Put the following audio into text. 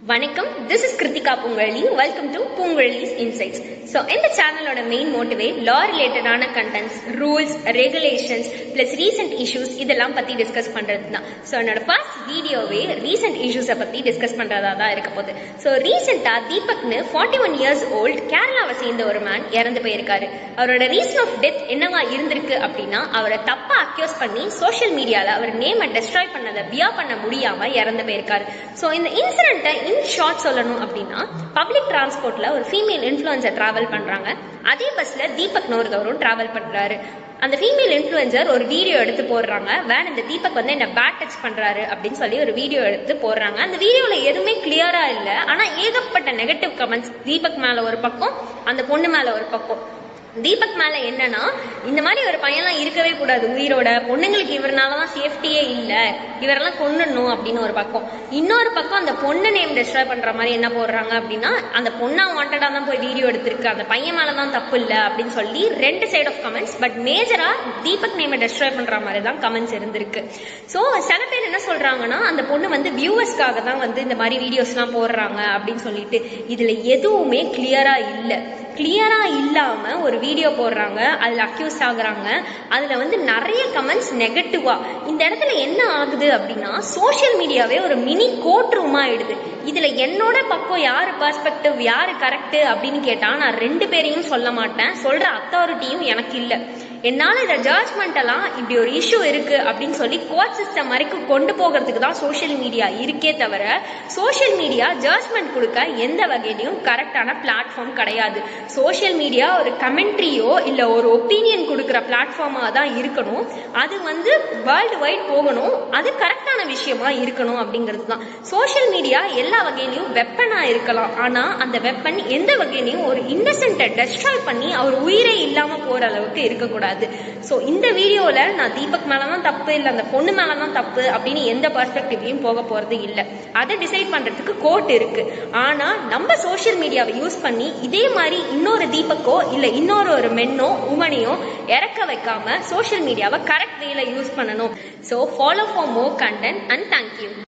வணக்கம், this is Kritika Pungali. Welcome to Pungali's Insights. So, இந்த சேனலோட மெயின் மோட்டிவே law ரிலேட்டடான contents, rules, regulations plus recent issues இதெல்லாம் பத்தி டிஸ்கஸ் பண்றது தான். ஸோ என்னோட ஃபர்ஸ்ட் வீடியோவே ரீசெண்ட் இஷ்யூஸை பத்தி டிஸ்கஸ் பண்றதா தான் இருக்க போகுது. ஸோ ரீசெண்டா தீபக்னு 41 years old கேரளாவை சேர்ந்த ஒரு மேன் இறந்து போயிருக்காரு. அவரோட ரீசன் ஆஃப் டெத் என்னவா இருந்திருக்கு அப்படின்னா, அவரை தப்பா அக்யூஸ் பண்ணி சோஷியல் மீடியால அவர் நேமை டெஸ்ட்ராய் பண்ணதை வியா பண்ண முடியாம இறந்து போயிருக்காரு. ஸோ இந்த இன்சிடென்ட்டை ஷார்ட் சொல்லணும் அப்படின்னா, பப்ளிக் டிரான்ஸ்போர்ட்ல ஒரு ஃபீமேல் இன்ஃப்ளூயன்சர் டிராவல் பண்றாங்க. அதே பஸ்ல தீபக் ஒருத்தவரும் டிராவல் பண்றாரு. அந்த ஃபீமேல் இன்ஃப்ளூயன்சர் ஒரு வீடியோ எடுத்து போடுறாங்க. வேன் இந்த தீபக் என்ன பேட் டச் பண்றாரு அப்படின்னு சொல்லி ஒரு வீடியோ எடுத்து போடுறாங்க. அந்த வீடியோல எதுவுமே கிளியரா இல்ல, ஆனா ஏகப்பட்ட நெகட்டிவ் கமெண்ட்ஸ் தீபக் மேல ஒரு பக்கம், அந்த பொண்ணு மேல ஒரு பக்கம். தீபக் மேல என்னன்னா, இந்த மாதிரி ஒரு பையன்லாம் இருக்கவே கூடாது உயிரோட, பொண்ணுங்களுக்கு இவராலதான் சேஃப்டியே இல்ல, இவரெல்லாம் கொண்டுடணும் அப்படின்னு ஒரு பக்கம். இன்னொரு பக்கம் அந்த பொண்ணு நேம் டெஸ்ட்ராய் பண்ற மாதிரி என்ன போடுறாங்க அப்படின்னா, அந்த பொண்ணா வாண்டடா தான் போய் வீடியோ எடுத்திருக்கு, அந்த பையன் மேலதான் தப்பு இல்ல அப்படின்னு சொல்லி ரெண்டு சைட் ஆஃப் கமெண்ட்ஸ். பட் மேஜரா தீபக் நேமை டெஸ்ட்ராய் பண்ற மாதிரி தான் கமெண்ட்ஸ் இருந்திருக்கு. ஸோ சில பேர் என்ன சொல்றாங்கன்னா, அந்த பொண்ணு வியூவர்ஸ்க்காக தான் இந்த மாதிரி வீடியோஸ் எல்லாம் போடுறாங்க அப்படின்னு சொல்லிட்டு. இதுல எதுவுமே கிளியரா இல்ல. கிளியரா இல்லாம ஒரு வீடியோ போடுறாங்க, அதுல அக்யூஸ் ஆகுறாங்க. அதுல நிறைய கமெண்ட்ஸ் நெகட்டிவா. இந்த இடத்துல என்ன ஆகுது அப்படின்னா, சோசியல் மீடியாவே ஒரு மினி கோர்ட் ரூமா ஆயிடுது. இதுல என்னோட பக்கம் யாரு பெர்ஸ்பெக்டிவ், யாரு கரெக்ட் அப்படின்னு கேட்டா நான் ரெண்டு பேரையும் சொல்ல மாட்டேன். சொல்ற அத்தாரிட்டியும் எனக்கு இல்ல. என்னால இதை ஜட்ஜ்மெண்ட் எல்லாம் இப்படி ஒரு இஷ்யூ இருக்கு அப்படின்னு சொல்லி கோர்ட் சிஸ்டம் வரைக்கும் கொண்டு போகிறதுக்கு தான் சோசியல் மீடியா இருக்கே தவிர, சோசியல் மீடியா ஜட்ஜ்மெண்ட் கொடுக்க எந்த வகையிலையும் கரெக்டான பிளாட்ஃபார்ம் கிடையாது. சோசியல் மீடியா ஒரு கமெண்ட்ரியோ இல்ல ஒரு ஒப்பீனியன் கொடுக்குற பிளாட்ஃபார்மா தான் இருக்கணும். அது வேர்ல்டு வைட் போகணும், அது கரெக்டான விஷயமா இருக்கணும் அப்படிங்கிறது தான். சோசியல் மீடியா எல்லா வகையிலையும் வெப்பனா இருக்கலாம், ஆனா அந்த வெப்பன் எந்த வகையிலையும் ஒரு இன்னசென்ட்டை டெஸ்ட்ராய் பண்ணி அவர் உயிரே இல்லாம போற அளவுக்கு இருக்கக்கூடாது. சோ இந்த வீடியோல நான் தீபக் மேலதான் தப்பு இல்ல அந்த பொண்ணு மேலதான் தப்பு அப்படின்னு எந்த பெர்ஸ்பெக்டிவ்லயும் போக போறது இல்ல. அதை டிசைட் பண்றதுக்கு கோர்ட் இருக்கு. ஆனா நம்ம சோசியல் மீடியாவை யூஸ் பண்ணி இதே மாதிரி இன்னொரு தீபக்கோ இல்ல இன்னொரு ஒரு மென்னோ உமனையோ இறக்க வைக்காம சோசியல் மீடியாவை கரெக்ட் வேல யூஸ் பண்ணணும். So follow for more content and thank you.